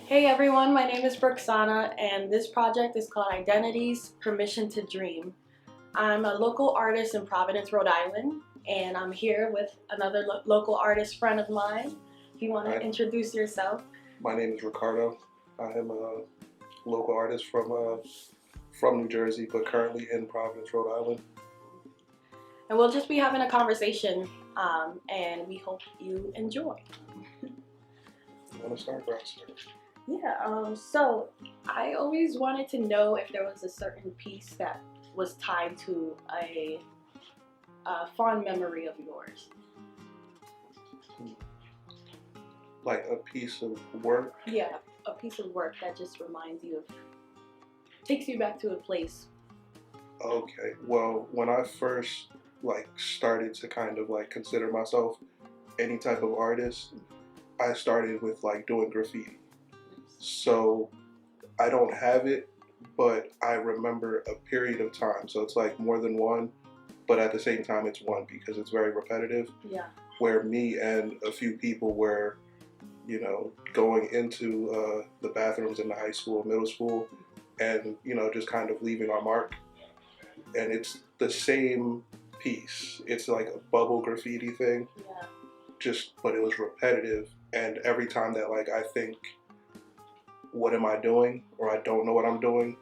Hey everyone, my name is Brooxana and this project is called Identities, Permission to Dream. I'm a local artist in Providence, Rhode Island, and I'm here with another local artist friend of mine. If you want to introduce yourself. My name is Ricardo. I am a local artist from New Jersey, but currently in Providence, Rhode Island. And we'll just be having a conversation, and we hope you enjoy. You want to start, Brooxana? Yeah, so I always wanted to know if there was a certain piece that was tied to a fond memory of yours. Like a piece of work? Yeah, a piece of work that just reminds you of, takes you back to a place. Okay, well, when I first started to kind of consider myself any type of artist, I started with doing graffiti. So I don't have it, but I remember a period of time. So it's more than one, but at the same time it's one because it's very repetitive. Yeah. Where me and a few people were, going into the bathrooms in the high school, middle school, and just kind of leaving our mark. And it's the same piece. It's like a bubble graffiti thing. Yeah. But it was repetitive, and every time that I think, what am I doing, or I don't know what I'm doing,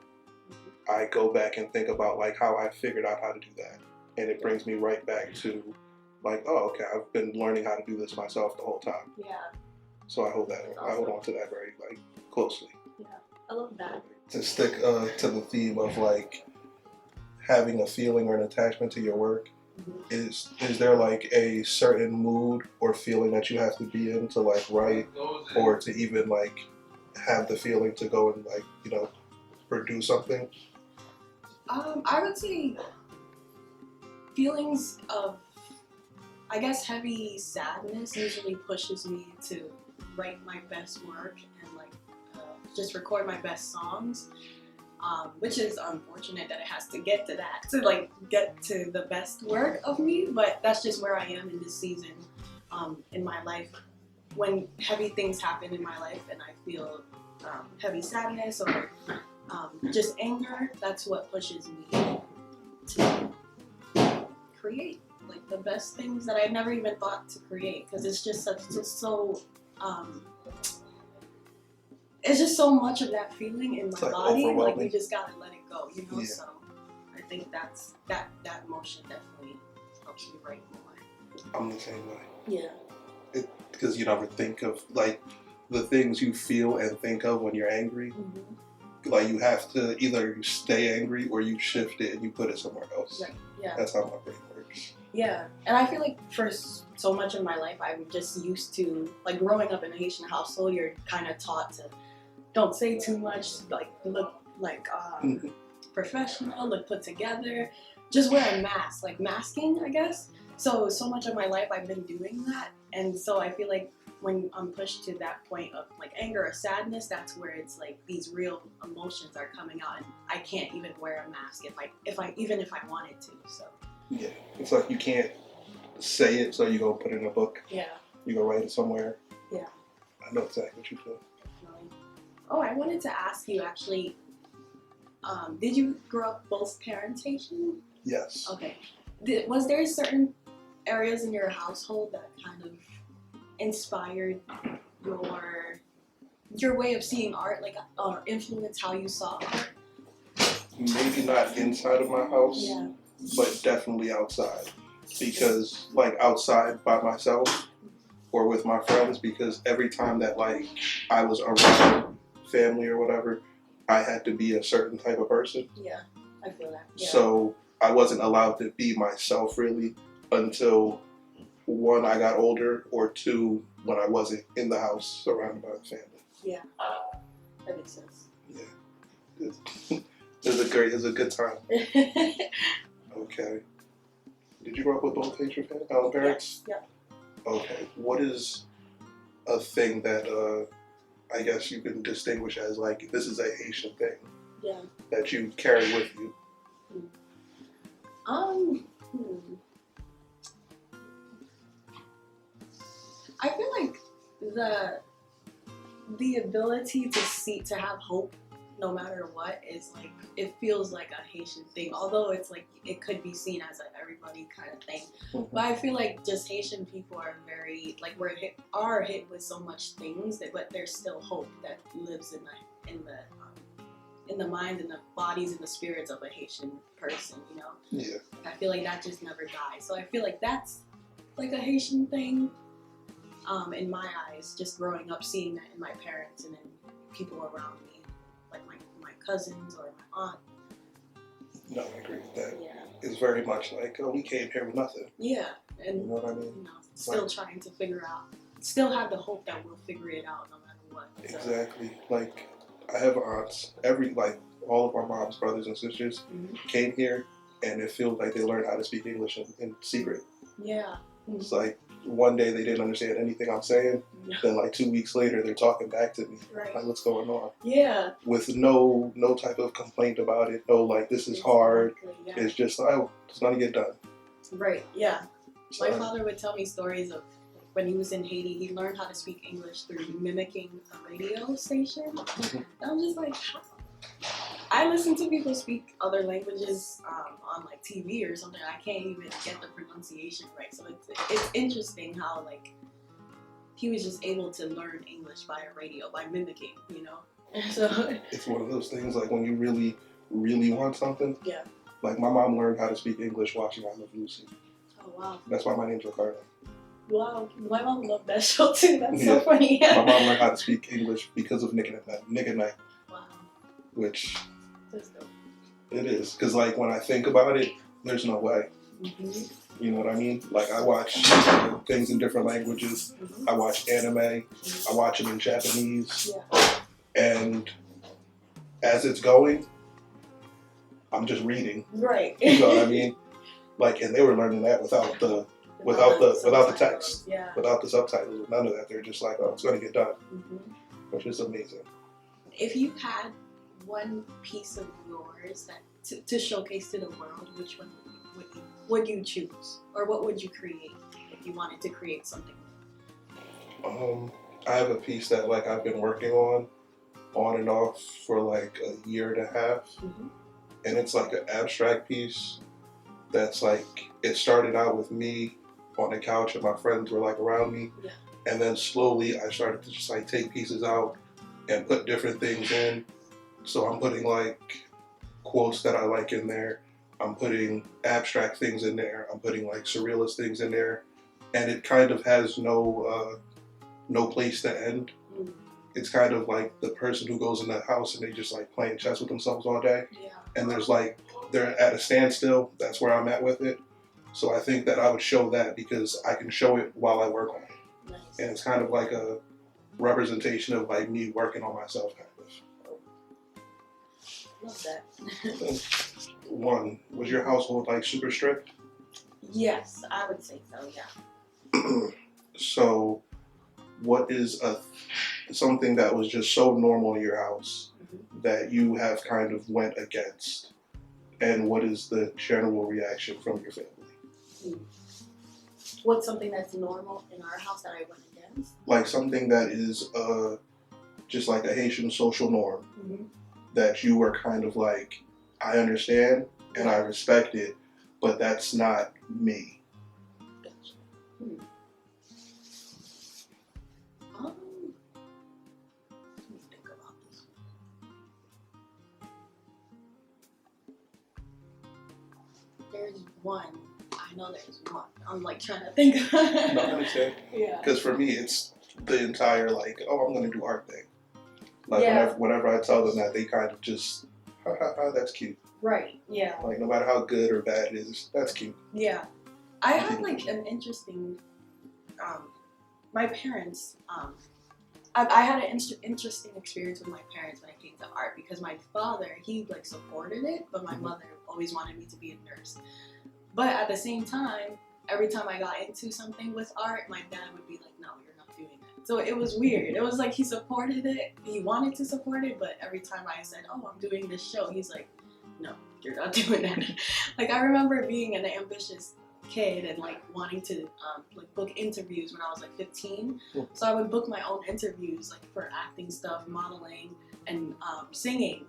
I go back and think about how I figured out how to do that, and it brings me right back to oh, okay, I've been learning how to do this myself the whole time. Yeah. So I hold on to that very closely. Yeah, I love that. To stick to the theme of having a feeling or an attachment to your work, is there a certain mood or feeling that you have to be in to write, or to even have the feeling to go and produce something? I would say feelings of, I guess, heavy sadness usually pushes me to write my best work and just record my best songs, which is unfortunate that it has to get to that, to get to the best work of me, but that's just where I am in this season in my life. When heavy things happen in my life and I feel heavy sadness or just anger, that's what pushes me to create the best things that I never even thought to create, because it's just it's just so much of that feeling in my body, you just gotta let it go, Yeah. So I think that emotion definitely helps me write more. I'm the same way. Yeah. Because you never think of the things you feel and think of when you're angry. Mm-hmm. You have to either you stay angry or you shift it and you put it somewhere else. Right. Yeah. That's how my brain works. Yeah, and I feel like for so much of my life, I'm just used to, growing up in a Haitian household, you're kind of taught to don't say too much, look professional, look put together, just wear a mask, masking, I guess. So much of my life I've been doing that, and so I feel like when I'm pushed to that point of anger or sadness, that's where it's these real emotions are coming out, and I can't even wear a mask if I wanted to. So. Yeah, it's you can't say it, so you go put it in a book. Yeah. You go write it somewhere. Yeah. I know exactly what you feel. Oh, I wanted to ask you actually, did you grow up both parents Haitian? Yes. Okay. Was there certain areas in your household that kind of inspired your way of seeing art, or influenced how you saw art? Maybe not inside of my house. Yeah. But definitely outside, because outside by myself or with my friends, because every time that I was around family or whatever, I had to be a certain type of person. Yeah, I feel that. Yeah. So I wasn't allowed to be myself really until one, I got older, or two, when I wasn't in the house surrounded by the family. Yeah, that makes sense. Yeah, it was a good time. Okay. Did you grow up with both Haitian parents? Yes. Yeah. Okay. What is a thing that I guess you can distinguish as this is a Haitian thing? Yeah. That you carry with you? I feel like the ability to have hope no matter what is like, it feels like a Haitian thing, although it's like it could be seen as a everybody kind of thing. But I feel like just Haitian people are very like are hit with so much things that, but there's still hope that lives in the mind and the bodies and the spirits of a Haitian person, you know. Yeah. I feel like that just never dies. So I feel like that's like a Haitian thing. In my eyes, just growing up, seeing that in my parents and in people around me, like my cousins or my aunt. No, I agree with that. Yeah. It's very much like, oh, we came here with nothing. Yeah, and You know what I mean? you know, still trying to figure out, still have the hope that we'll figure it out no matter what. So. Exactly. Like, I have aunts. All of our mom's brothers and sisters came here, and it feels like they learned how to speak English in secret. Yeah. It's like one day they didn't understand anything I'm saying. Yeah. Then like 2 weeks later, they're talking back to me. Right. Like, what's going on? Yeah. With no type of complaint about it. No, like, this is hard. Yeah. It's just, oh, it's gonna get done. Right. Yeah. So, My father would tell me stories of when he was in Haiti, he learned how to speak English through mimicking a radio station. And I'm just like, how? I listen to people speak other languages on like TV or something. I can't even get the pronunciation right. So it's interesting how like he was just able to learn English by a radio, by mimicking, you know. So it's one of those things like when you really, really want something. Yeah. Like my mom learned how to speak English watching I Love Lucy. Oh wow. That's why my name's Ricardo. Wow, my mom loved that show too. That's so funny. My mom learned how to speak English because of Nick at Night. Wow. Which That's dope. it is, because like when I think about it, there's no way. Mm-hmm. You know what I mean? Like I watch things in different languages. Mm-hmm. I watch anime. I watch them in Japanese. Yeah. And as it's going, I'm just reading. Right. You know what I mean? Like, and they were learning that without the text, Yeah. without the subtitles, none of that. They're just like, oh, it's going to get done, which is amazing. If you had one piece of yours that to showcase to the world, which one would you choose, or what would you create if you wanted to create something? I have a piece that like I've been working on and off for like a year and a half, and it's like an abstract piece that's like, it started out with me on the couch and my friends were like around me, and then slowly I started to just like take pieces out and put different things in. So I'm putting like quotes that I like in there, I'm putting abstract things in there, I'm putting like surrealist things in there, and it kind of has no place to end. It's kind of like the person who goes in the house and they just like playing chess with themselves all day, and there's like, they're at a standstill. That's where I'm at with it. So I think that I would show that because I can show it while I work on it. Nice. And it's kind of like a representation of like me working on myself, kind of. Love that. One, was your household like super strict? Yes, I would say so. Yeah. So, what is something that was just so normal in your house that you have kind of went against, and what is the general reaction from your family? What's something that's normal in our house that I went against? Like something that is just like a Haitian social norm that you were kind of like, I understand and I respect it, but that's not me. Gotcha. Let me think about this one. There's one. I know there's one. I'm like trying to think. No, I understand. Yeah. Because for me, it's the entire like, oh, I'm going to do art thing. Like whenever I tell them that, they kind of just, ha ha ha, that's cute. Right. Yeah. Like no matter how good or bad it is, that's cute. Yeah. I had like an interesting, my parents, I had an interesting experience with my parents when it came to art, because my father, he like supported it, but my mother always wanted me to be a nurse. But at the same time, every time I got into something with art, my dad would be like, no, you're not doing that. So it was weird. It was like he supported it, he wanted to support it, but every time I said, oh, I'm doing this show, he's like, no, you're not doing that. Like I remember being an ambitious kid and like wanting to like book interviews when I was like 15. Cool. So I would book my own interviews like for acting stuff, modeling, and singing.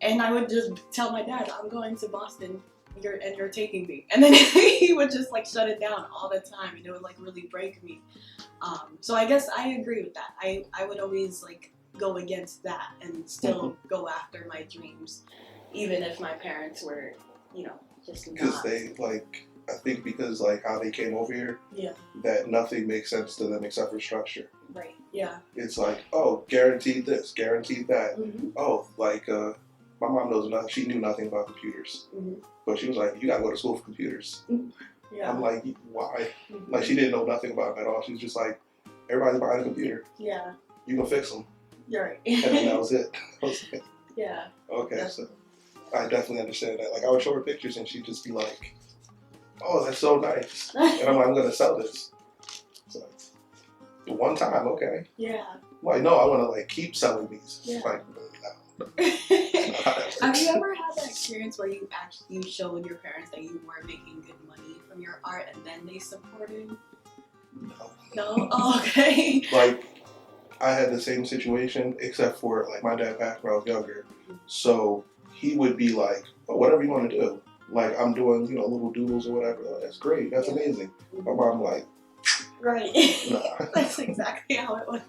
And I would just tell my dad, I'm going to Boston, you're taking me. And then he would just like shut it down all the time, and it would like really break me. So I guess I agree with that. I would always like go against that and still go after my dreams, even if my parents were, you know, just Because not. they like, I think because like how they came over here, Yeah. that nothing makes sense to them except for structure. Right. Yeah. It's like, oh, guaranteed this, guaranteed that. Mm-hmm. Oh, like my mom knows nothing. She knew nothing about computers, Mm-hmm. but she was like, you gotta go to school for computers. Yeah. I'm like, why? Mm-hmm. Like she didn't know nothing about it at all. She was just like, everybody's buying a computer. Yeah. You can fix them, You're right. and then that was it. I was like, Yeah. okay, Yeah. so I definitely understand that. Like I would show her pictures, and she'd just be like, oh, that's so nice. And I'm like, I'm gonna sell this. It's like, one time, okay. Yeah. I'm like, no, I want to like keep selling these. Yeah. Like, no. Have you ever had that experience where you showed your parents that you were making good money from your art and then they supported? No. No? Oh, okay. Like, I had the same situation, except for like my dad passed when I was younger. So he would be like, oh, whatever you want to do. Like I'm doing, you know, little doodles or whatever. Oh, that's great. That's amazing. My mom like, right. nah. That's exactly how it was.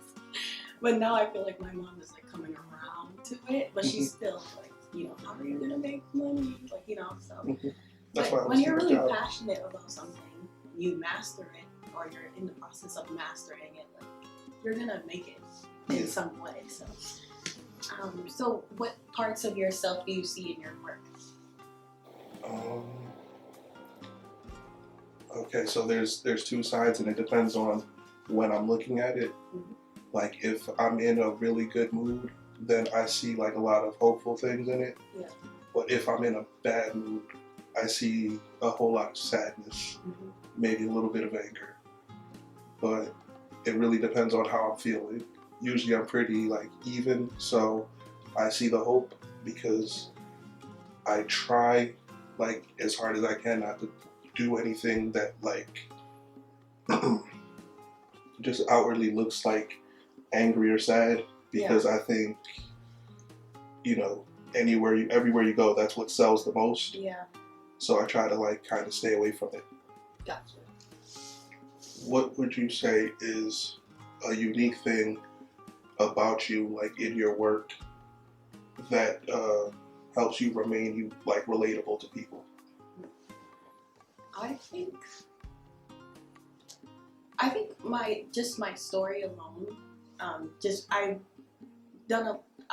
But now I feel like my mom is like coming around to it, but she's still like, you know, how are you gonna make money? Like, you know, so. That's But why when you're really passionate about something, you master it, or you're in the process of mastering it, like you're gonna make it in some way. So, so what parts of yourself do you see in your work? Okay, so there's two sides, and it depends on when I'm looking at it. Mm-hmm. Like if I'm in a really good mood, then I see like a lot of hopeful things in it. Yeah. But if I'm in a bad mood, I see a whole lot of sadness, maybe a little bit of anger. But it really depends on how I'm feeling. Usually I'm pretty like even, so I see the hope because I try like as hard as I can not to do anything that like just outwardly looks like angry or sad, because I think, you know, everywhere you go, that's what sells the most. Yeah. So I try to like kind of stay away from it. Gotcha. What would you say is a unique thing about you, like in your work, that helps you remain like relatable to people? I think my story alone.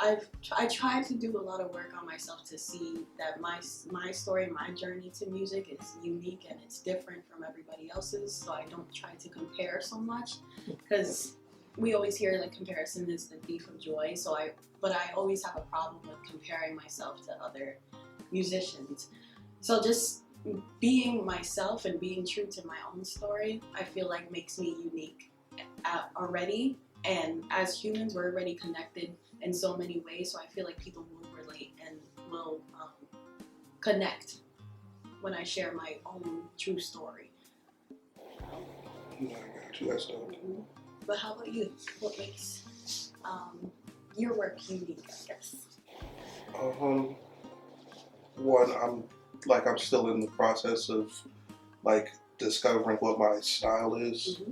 I tried to do a lot of work on myself to see that my story, my journey to music is unique and it's different from everybody else's. So I don't try to compare so much, because we always hear like comparison is the thief of joy. But I always have a problem with comparing myself to other musicians. So just being myself and being true to my own story, I feel like makes me unique already. And as humans, we're already connected in so many ways. So I feel like people will relate and will connect when I share my own true story. No, I got you. That's dope. But how about you? What makes your work unique, I guess? One, I'm still in the process of like discovering what my style is,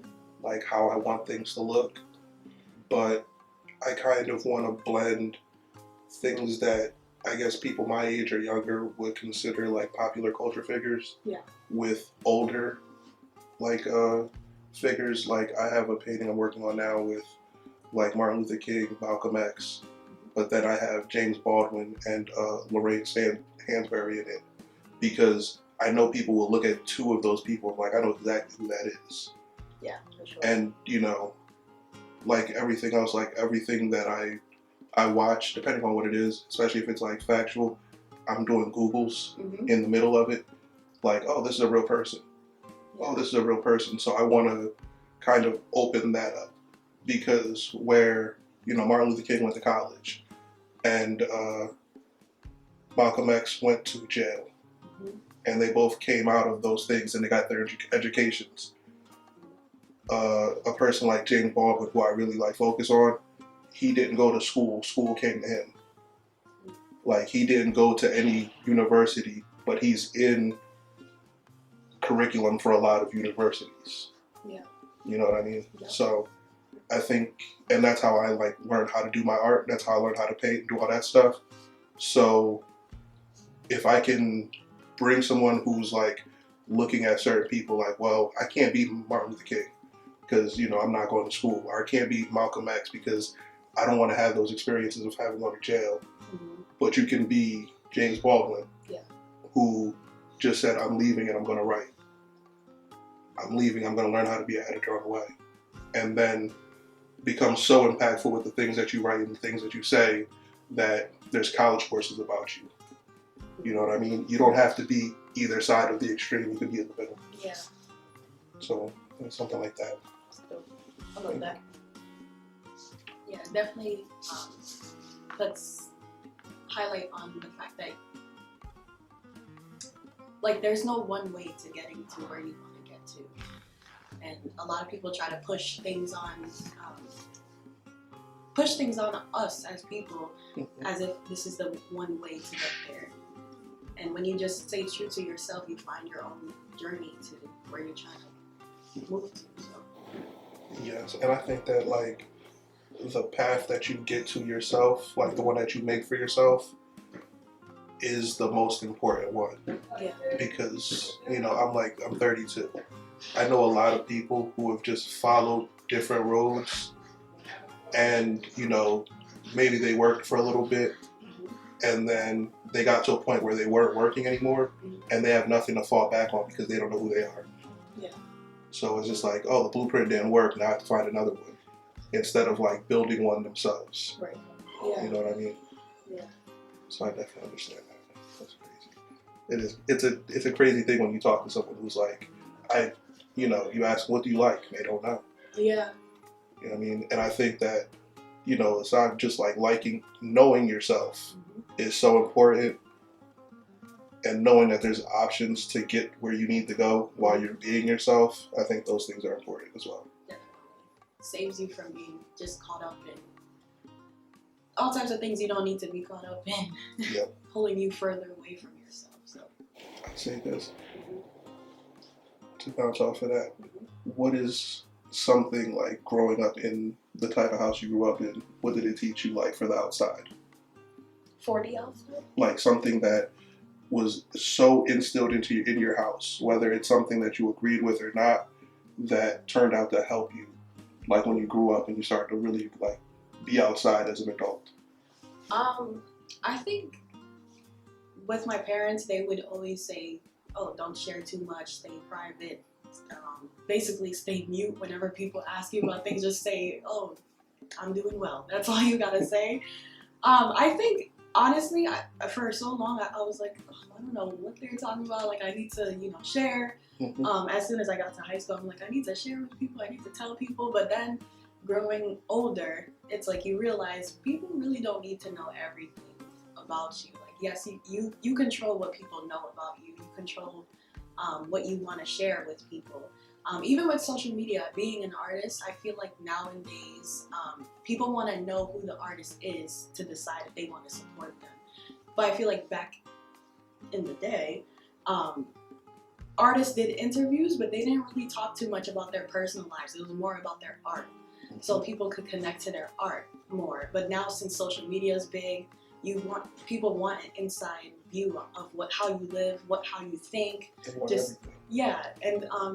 like how I want things to look. But I kind of want to blend things that I guess people my age or younger would consider like popular culture figures, with older like figures. Like I have a painting I'm working on now with like Martin Luther King, Malcolm X, but then I have James Baldwin and Lorraine Hansberry in it, because I know people will look at two of those people and like I know exactly who that is. Yeah, for sure. And you know, like everything else, like everything that I watch, depending on what it is, especially if it's like factual, I'm doing Googles in the middle of it. Like, oh, this is a real person. Oh, this is a real person. So I want to kind of open that up, because where, you know, Martin Luther King went to college and Malcolm X went to jail. and they both came out of those things and they got their educations. A person like James Baldwin, who I really like focus on, he didn't go to school. School came to him. Like, he didn't go to any university, but he's in curriculum for a lot of universities. Yeah. You know what I mean? Yeah. So I think, and that's how I like learned how to do my art. That's how I learned how to paint and do all that stuff. So if I can bring someone who's like looking at certain people like, well, I can't be Martin Luther King because, you know, I'm not going to school, or I can't be Malcolm X because I don't want to have those experiences of having gone to jail. Mm-hmm. But you can be James Baldwin, yeah, who just said, I'm leaving and I'm going to write. I'm leaving, I'm going to learn how to be an editor on the way. And then become so impactful with the things that you write and the things that you say that there's college courses about you. You know what I mean? You don't have to be either side of the extreme. You can be in the middle. Yeah. So, something like that. I love that. Yeah, definitely puts highlight on the fact that, like, there's no one way to getting to where you want to get to. And a lot of people try to push things on us as people, as if this is the one way to get there. And when you just stay true to yourself, you find your own journey to where you're trying to move to. So. Yes, and I think that, like, the path that you get to yourself, like the one that you make for yourself, is the most important one. Yeah. Because, you know, I'm 32. I know a lot of people who have just followed different roads, and, you know, maybe they worked for a little bit, and then they got to a point where they weren't working anymore, and they have nothing to fall back on because they don't know who they are. Yeah. So it's just like, oh, the blueprint didn't work, now I have to find another one, instead of like building one themselves. Right. Yeah. You know what I mean? Yeah. So I definitely understand that. That's crazy. It's a crazy thing when you talk to someone who's like, you ask, what do you like? They don't know. Yeah. You know what I mean? And I think that, you know, it's not just like knowing yourself is so important, and knowing that there's options to get where you need to go while you're being yourself. I think those things are important as well. Definitely. Saves you from being just caught up in all types of things you don't need to be caught up in. Yep. Pulling you further away from yourself. So I'd say this. To bounce off of that, what is something like growing up in the type of house you grew up in, what did it teach you like for the outside? 40 outside? Like something that was so instilled in your house, whether it's something that you agreed with or not, that turned out to help you, like when you grew up and you started to really like be outside as an adult. I think with my parents, they would always say, oh, don't share too much, stay private, basically stay mute whenever people ask you about things. Just say, oh, I'm doing well. That's all you gotta say. I think, honestly, for so long, I was like, oh, I don't know what they're talking about. Like, I need to, share. As soon as I got to high school, I'm like, I need to share with people. I need to tell people. But then growing older, it's like you realize people really don't need to know everything about you. Like, yes, you control what people know about you. You control what you want to share with people. Even with social media, being an artist, I feel like nowadays people want to know who the artist is to decide if they want to support them. But I feel like back in the day, artists did interviews, but they didn't really talk too much about their personal lives. It was more about their art. So people could connect to their art more. But now, since social media is big, people want an inside view of how you live, how you think. And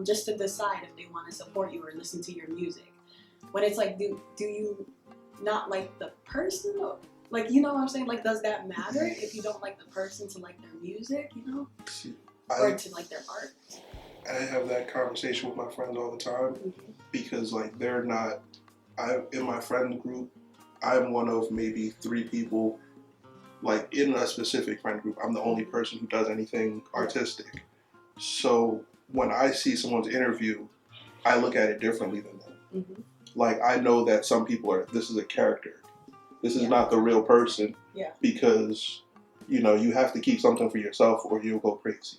just to decide if they want to support you or listen to your music. When it's like, do you not like the person? Like, you know what I'm saying? Like, does that matter if you don't like the person to like their music? Or to like their art? I have that conversation with my friends all the time because like they're not. In my friend group, I'm one of maybe 3 people. Like in a specific friend group, I'm the only person who does anything artistic. So when I see someone's interview, I look at it differently than them. Like I know that some people this is a character. This is not the real person. Yeah. Because, you have to keep something for yourself or you'll go crazy.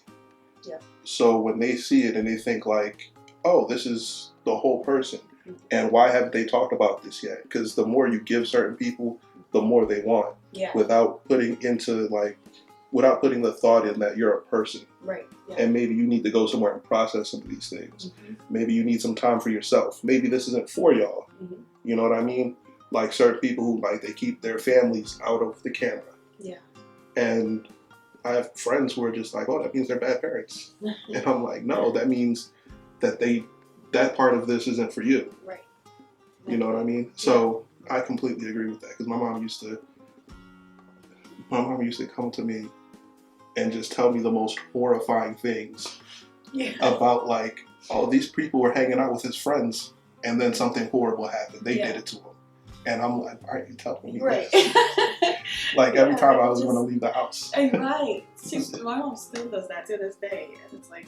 Yeah. So when they see it and they think like, oh, this is the whole person, and why haven't they talked about this yet? Because the more you give certain people, the more they want, Yeah. without putting the thought in that you're a person. Right. Yeah. And maybe you need to go somewhere and process some of these things. Mm-hmm. Maybe you need some time for yourself. Maybe this isn't for y'all. Mm-hmm. You know what I mean? Like certain people who like they keep their families out of the camera. Yeah. And I have friends who are just like, oh, that means they're bad parents. And I'm like, no, that means that that part of this isn't for you. Right. You know what I mean? So I completely agree with that, because my mom used to come to me and just tell me the most horrifying things about like, oh, these people were hanging out with his friends and then something horrible happened. They did it to him. And I'm like, why are you telling me this? Like every time I was going to leave the house. Right. My mom still does that to this day. And it's like,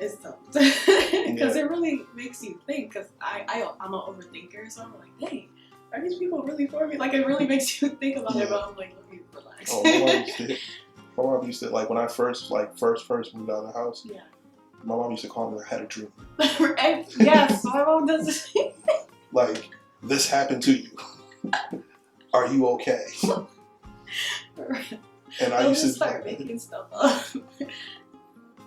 it's tough. Because it really makes you think. Because I'm an overthinker. So I'm like, hey, are these people really for me? Like, it really makes you think about it. But I'm like, let me relax. Oh, my mom used to, like, when I first moved out of the house, my mom used to call me, I had a dream. Yes, my mom does this. Like, this happened to you. Are you okay? And I used to start making stuff up.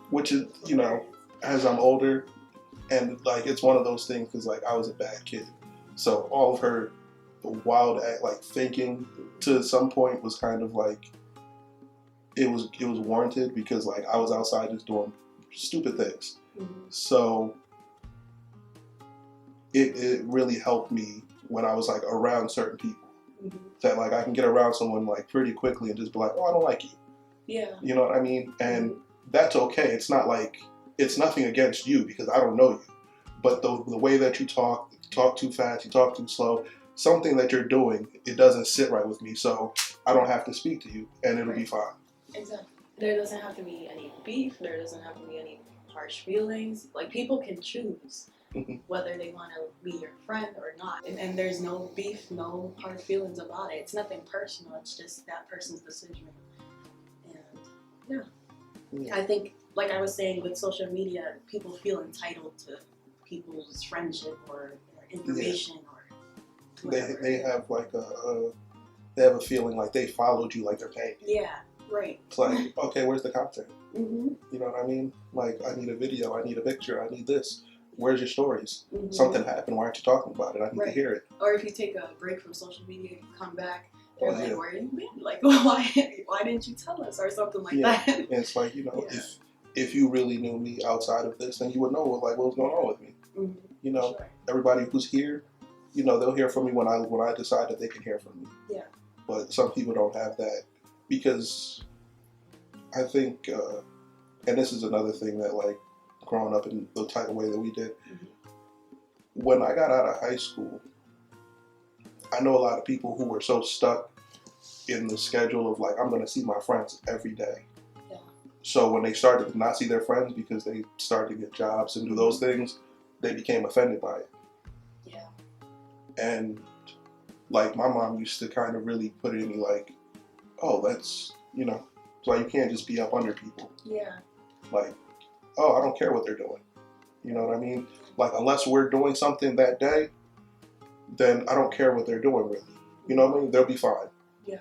Which is, you know, as I'm older, and like it's one of those things because like I was a bad kid, so all of her wild like thinking to some point was kind of like it was warranted, because like I was outside just doing stupid things. Mm-hmm. So it really helped me when I was like around certain people. Mm-hmm. That like I can get around someone like pretty quickly and just be like, oh, I don't like you. Yeah. You know what I mean? And that's okay. It's not like, it's nothing against you because I don't know you. But the way that you talk too fast, you talk too slow, something that you're doing, it doesn't sit right with me. So I don't have to speak to you and it'll be fine. Exactly. There doesn't have to be any beef. There doesn't have to be any harsh feelings. Like, people can choose whether they want to be your friend or not. And there's no beef, no hard feelings about it. It's nothing personal. It's just that person's decision. And I think, like I was saying, with social media, people feel entitled to people's friendship or information or whatever. They have like they have a feeling like they followed you, like they're paying. Yeah, right. It's like, okay, where's the content? Mm-hmm. You know what I mean? Like, I need a video, I need a picture, I need this. Where's your stories? Mm-hmm. Something happened, why aren't you talking about it? I need to hear it. Or if you take a break from social media, you come back, they're like, where have you been? Like, why didn't you tell us? Or something like that. And it's like, you know, if you really knew me outside of this, then you would know like what was going on with me. Mm-hmm. You know, everybody who's here, you know, they'll hear from me when I decide that they can hear from me. Yeah. But some people don't have that, because I think, and this is another thing that like growing up in the type of way that we did. Mm-hmm. When I got out of high school, I know a lot of people who were so stuck in the schedule of like, I'm going to see my friends every day. Yeah. So when they started to not see their friends because they started to get jobs and do those things, they became offended by it. Yeah. And like my mom used to kind of really put it in me like, oh, that's, you know, so you can't just be up under people. Yeah. Like, oh, I don't care what they're doing. You know what I mean? Like, unless we're doing something that day, then I don't care what they're doing, really. You know what I mean? They'll be fine. Yeah.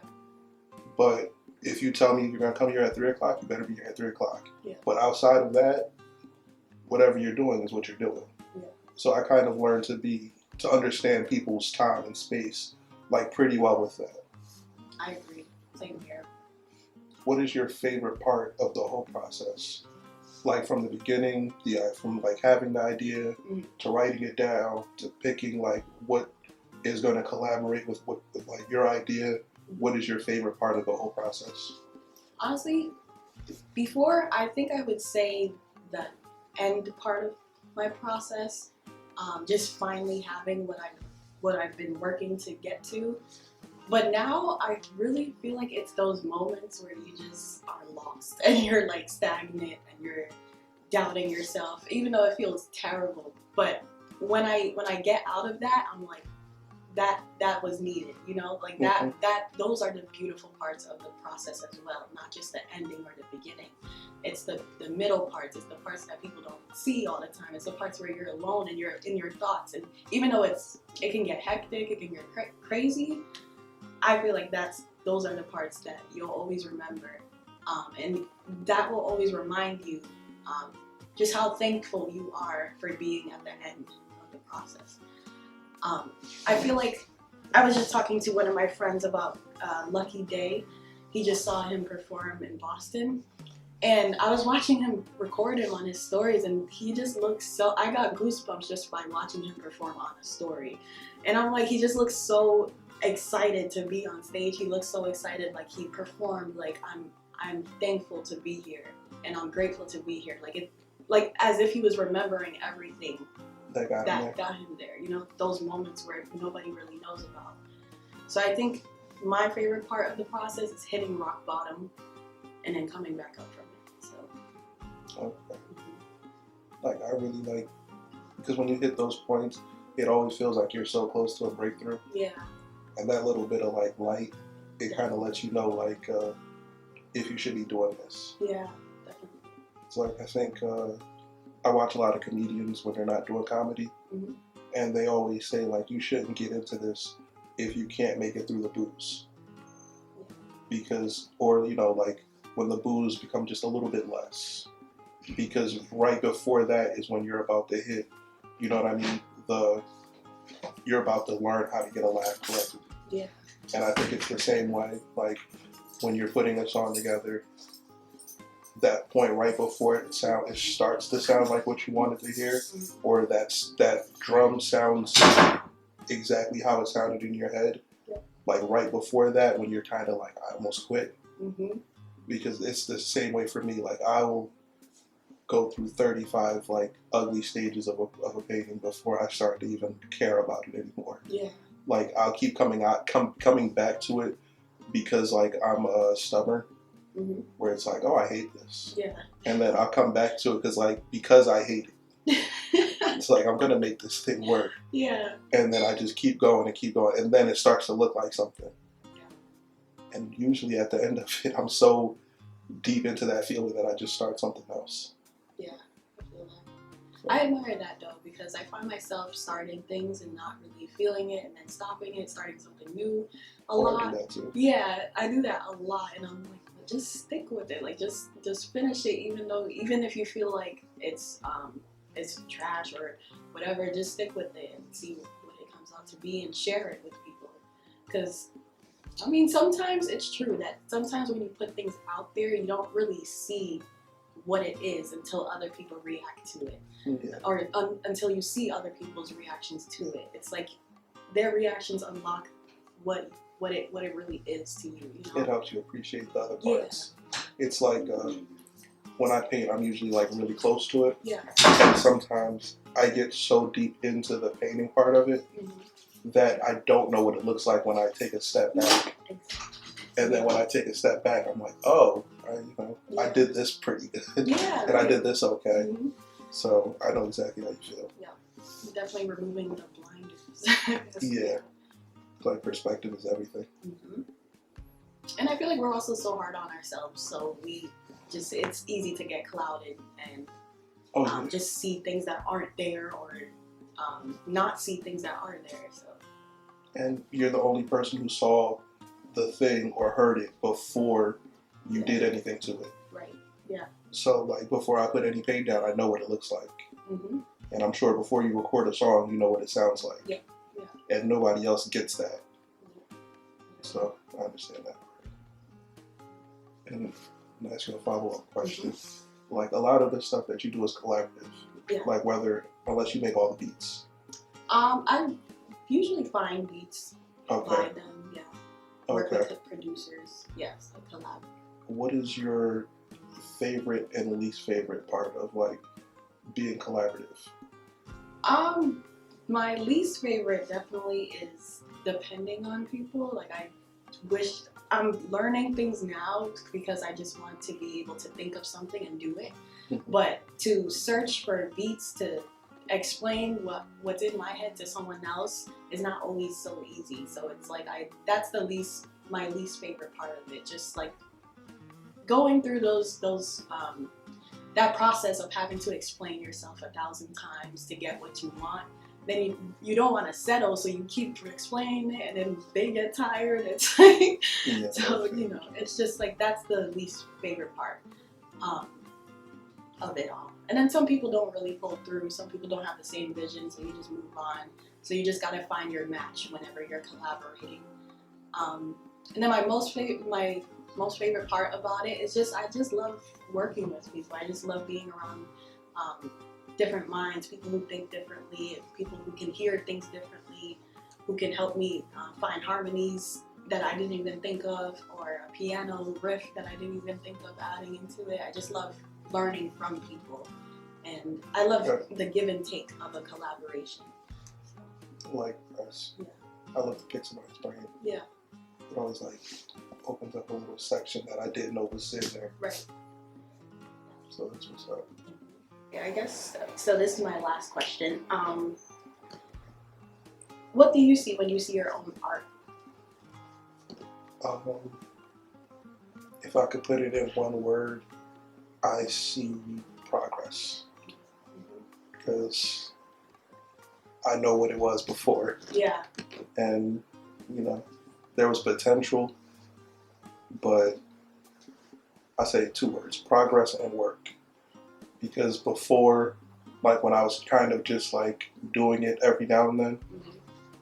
But if you tell me you're going to come here at 3 o'clock, you better be here at 3 o'clock. Yeah. But outside of that, whatever you're doing is what you're doing. Yeah. So I kind of learned to understand people's time and space, like, pretty well with that. I agree. Same here. What is your favorite part of the whole process? Like from the beginning, from like having the idea to writing it down to picking like what is going to collaborate with like your idea. What is your favorite part of the whole process? Honestly, before, I think I would say the end part of my process, just finally having what I've been working to get to. But now I really feel like it's those moments where you just are lost and you're like stagnant and you're doubting yourself, even though it feels terrible. But when I get out of that, I'm like, that was needed, you know, like that those are the beautiful parts of the process as well, not just the ending or the beginning. It's the middle parts. It's the parts that people don't see all the time. It's the parts where you're alone and you're in your thoughts, and even though it can get hectic, it can get crazy, I feel like those are the parts that you'll always remember, and that will always remind you just how thankful you are for being at the end of the process. I feel like I was just talking to one of my friends about Lucky Day. He just saw him perform in Boston, and I was watching him record him on his stories, and he just looks so, I got goosebumps just by watching him perform on a story. And I'm like, he just looks so excited to be on stage. He looks so excited, like he performed, like I'm thankful to be here, and I'm grateful to be here. Like as if he was remembering everything that got him there, you know, those moments where nobody really knows about. So I think my favorite part of the process is hitting rock bottom and then coming back up from it. So okay. Like I really like, because when you hit those points, it always feels like you're so close to a breakthrough. Yeah. And that little bit of like light, it kind of lets you know like if you should be doing this. Yeah, definitely. It's like I think I watch a lot of comedians when they're not doing comedy, and they always say like you shouldn't get into this if you can't make it through the booze, because, or you know, like when the booze become just a little bit less, because right before that is when you're about to hit, you know what I mean, you're about to learn how to get a laugh correctly. Yeah. And I think it's the same way, like when you're putting a song together, that point right before it starts to sound like what you wanted to hear, or that drum sounds exactly how it sounded in your head. Yeah. Like right before that, when you're kind of like, I almost quit. Mm-hmm. Because it's the same way for me. Like I will go through 35 like ugly stages of a painting before I start to even care about it anymore. Yeah. Like I'll keep coming back to it because like I'm stubborn. Mm-hmm. Where it's like, oh, I hate this. Yeah. And then I'll come back to it because I hate it. It's like, I'm going to make this thing work. Yeah. And then I just keep going. And then it starts to look like something. Yeah. And usually at the end of it, I'm so deep into that feeling that I just start something else. Yeah. I feel that. So. I admire that though, because I find myself starting things and not really feeling it, and then stopping it, starting something new a lot. I do that too. Yeah, I do that a lot, and I'm like, just stick with it. Like just finish it, even if you feel like it's trash or whatever. Just stick with it and see what it comes out to be, and share it with people. Because I mean, sometimes it's true that sometimes when you put things out there, you don't really see what it is until other people react to it, or until you see other people's reactions to it. It's like their reactions unlock what it really is to you. You know? It helps you appreciate the other parts. Yeah. It's like when I paint, I'm usually like really close to it. Yeah. And sometimes I get so deep into the painting part of it that I don't know what it looks like when I take a step back. And then when I take a step back, I'm like, oh, I did this pretty good. Yeah. And I did this okay. Mm-hmm. So I know exactly how you feel. Yeah. Definitely removing the blinders. Yeah. Like perspective is everything. Mm-hmm. And I feel like we're also so hard on ourselves, so it's easy to get clouded and just see things that aren't there, or not see things that are there. So. And you're the only person who saw the thing or heard it before you did anything to it. Right. Yeah. So like before I put any paint down, I know what it looks like. Mm-hmm. And I'm sure before you record a song, you know what it sounds like. Yeah. And nobody else gets that. So I understand that. And I'm asking a follow-up question. Like a lot of the stuff that you do is collaborative. Yeah. Like unless you make all the beats. I usually find beats, apply them, work with the producers, yes, I collab. What is your favorite and least favorite part of like being collaborative? My least favorite definitely is depending on people. Like I wish I'm learning things now because I just want to be able to think of something and do it. But to search for beats to explain what's in my head to someone else is not always so easy. So it's like that's my least favorite part of it. Just like going through that process of having to explain yourself 1,000 times to get what you want. Then you don't want to settle, so you keep explaining it, and then they get tired. It's like, Yeah. so it's just like that's the least favorite part of it all. And then some people don't really pull through. Some people don't have the same vision, so you just move on. So you just gotta find your match whenever you're collaborating. And then my most favorite part about it is I just love working with people. I just love being around different minds, people who think differently, people who can hear things differently, who can help me find harmonies that I didn't even think of, or a piano riff that I didn't even think of adding into it. I just love learning from people, and I love the give and take of a collaboration. Like us. Yeah. I love to pick somebody's brain. Yeah. It always like opens up a little section that I didn't know was sitting there. Right. So that's what's up. Yeah, I guess so. This is my last question. What do you see when you see your own art? If I could put it in one word, I see progress. Because I know what it was before. Yeah. And, there was potential, but I say 2 words, progress and work. Because before, like when I was kind of just like doing it every now and then,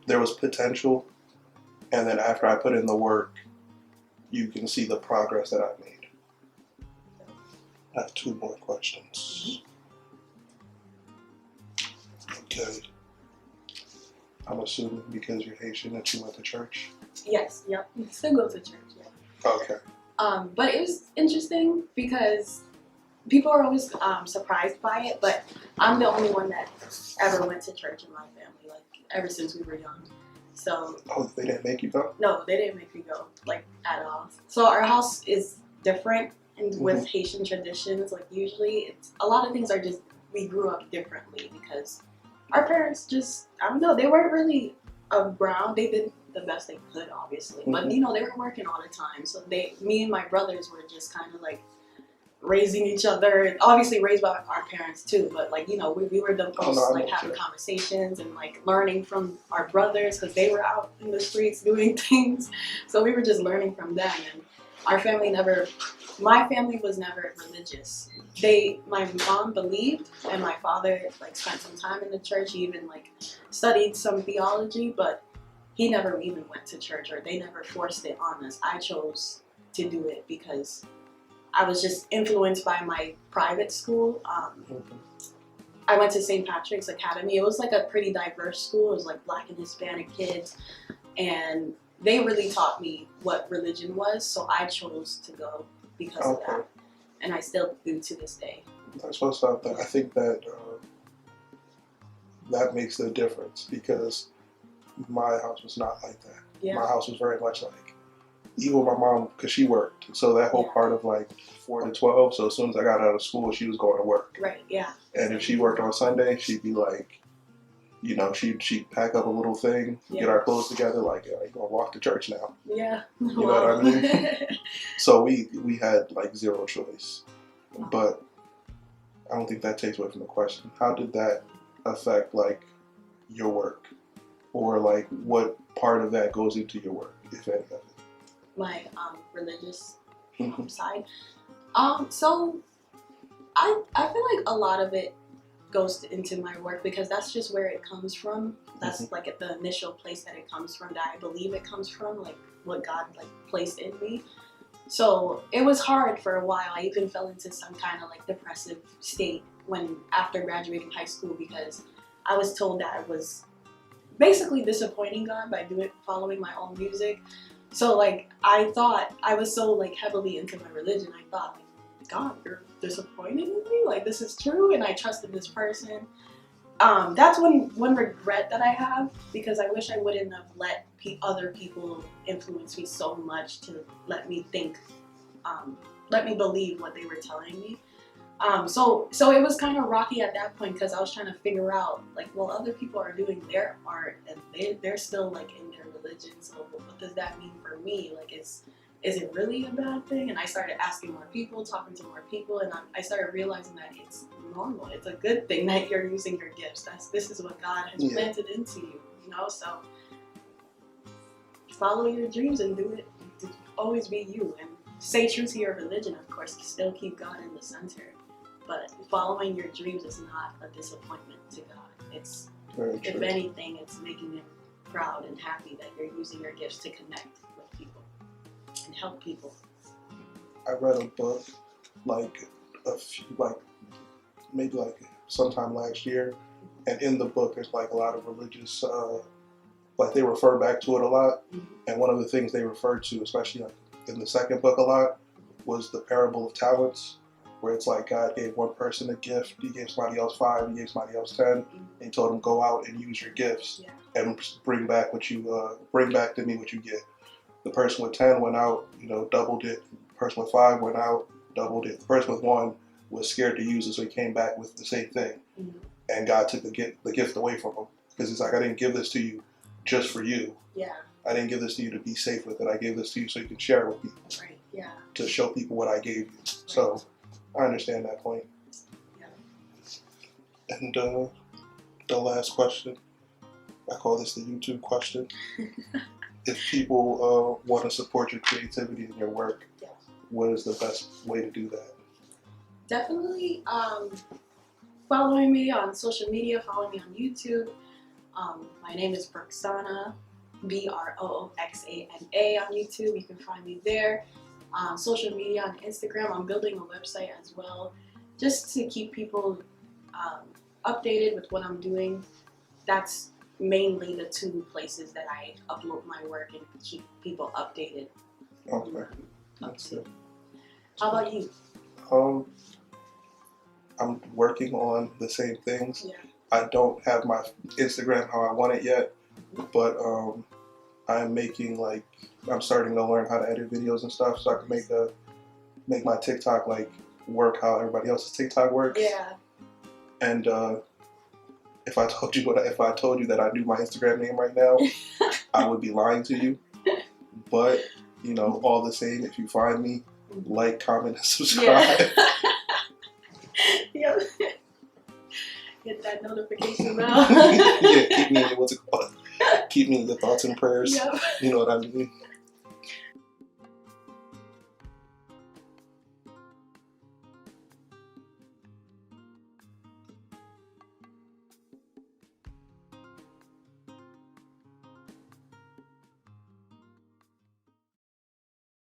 there was potential. And then after I put in the work, you can see the progress that I've made. I have 2 more questions. Okay. I'm assuming because you're Haitian that you went to church? Yes, yep. Still go to church, yeah. Okay. But it was interesting because people are always surprised by it, but I'm the only one that ever went to church in my family, like ever since we were young. So. Oh, they didn't make you go? No, they didn't make me go, like at all. So our house is different, and with Haitian traditions, like usually a lot of things are just, we grew up differently because our parents just, I don't know, they weren't really around. They did the best they could, obviously, but they were working all the time. So me and my brothers were just kind of like raising each other, obviously raised by our parents too, but like, we were the most having conversations and like learning from our brothers because they were out in the streets doing things. So we were just learning from them, and my family was never religious. My mom believed, and my father like spent some time in the church. He even like studied some theology, but he never even went to church, or they never forced it on us. I chose to do it because I was just influenced by my private school. I went to St. Patrick's Academy. It was like a pretty diverse school. It was like Black and Hispanic kids, and they really taught me what religion was, so I chose to go because of that. And I still do to this day. That's what's up. I think that that makes the difference, because my house was not like that. Yeah. My house was very much like, even my mom, because she worked, so that whole part of like 4 to 12, so as soon as I got out of school, she was going to work. Right, yeah. And if she worked on Sunday, she'd be like, she'd pack up a little thing, get our clothes together, like, you're going to walk to church now. Yeah. You know what I mean? So we had like zero choice. Wow. But I don't think that takes away from the question. How did that affect like your work? Or like what part of that goes into your work, if any of it? My religious side. So I feel like a lot of it goes into my work because that's just where it comes from. That's like the initial place that it comes from, that I believe it comes from, like what God like placed in me. So it was hard for a while. I even fell into some kind of like depressive state after graduating high school, because I was told that I was basically disappointing God by following my own music. So like I thought I was so like heavily into my religion. I thought like, God, you're disappointed in me? Like this is true, and I trusted this person. That's one regret that I have, because I wish I wouldn't have let other people influence me so much to let me think, let me believe what they were telling me. So it was kind of rocky at that point because I was trying to figure out like, well, other people are doing their art and they're still like in their religion. So what does that mean for me? Like, is it really a bad thing? And I started asking more people, talking to more people, and I started realizing that it's normal. It's a good thing that you're using your gifts. This is what God has planted into you. You know, so follow your dreams and do it. Always be you and stay true to your religion. Of course, still keep God in the center. But following your dreams is not a disappointment to God. It's, if anything, it's making Him proud and happy that you're using your gifts to connect with people and help people. I read a book maybe sometime last year, and in the book there's like a lot of religious, like they refer back to it a lot. And one of the things they referred to, especially like in the second book a lot, was the parable of talents, where it's like God gave one person a gift, He gave somebody else 5, He gave somebody else 10, and He told them, go out and use your gifts and bring back to me what you get. The person with 10 went out, doubled it. The person with 5 went out, doubled it. The person with 1 was scared to use it, so he came back with the same thing. And God took the gift away from him, because He's like, I didn't give this to you just for you. I didn't give this to you to be safe with it. I gave this to you so you can share it with people. To show people what I gave you. So I understand that point. And the last question, I call this the YouTube question. If people want to support your creativity and your work, what is the best way to do that? Definitely following me on social media, follow me on YouTube. My name is Brooxana, Brooxana on YouTube. You can find me there. Social media on Instagram. I'm building a website as well, just to keep people updated with what I'm doing. That's mainly the 2 places that I upload my work and keep people updated. Okay. That's good. How about you? I'm working on the same things. I don't have my Instagram how I want it yet, but I'm starting to learn how to edit videos and stuff, so I can make my TikTok work how everybody else's TikTok works. And if I told you that I knew my Instagram name right now, I would be lying to you. But all the same, if you find me, like, comment, and subscribe. Hit that notification bell. Keep me in your thoughts and prayers. You know what I mean.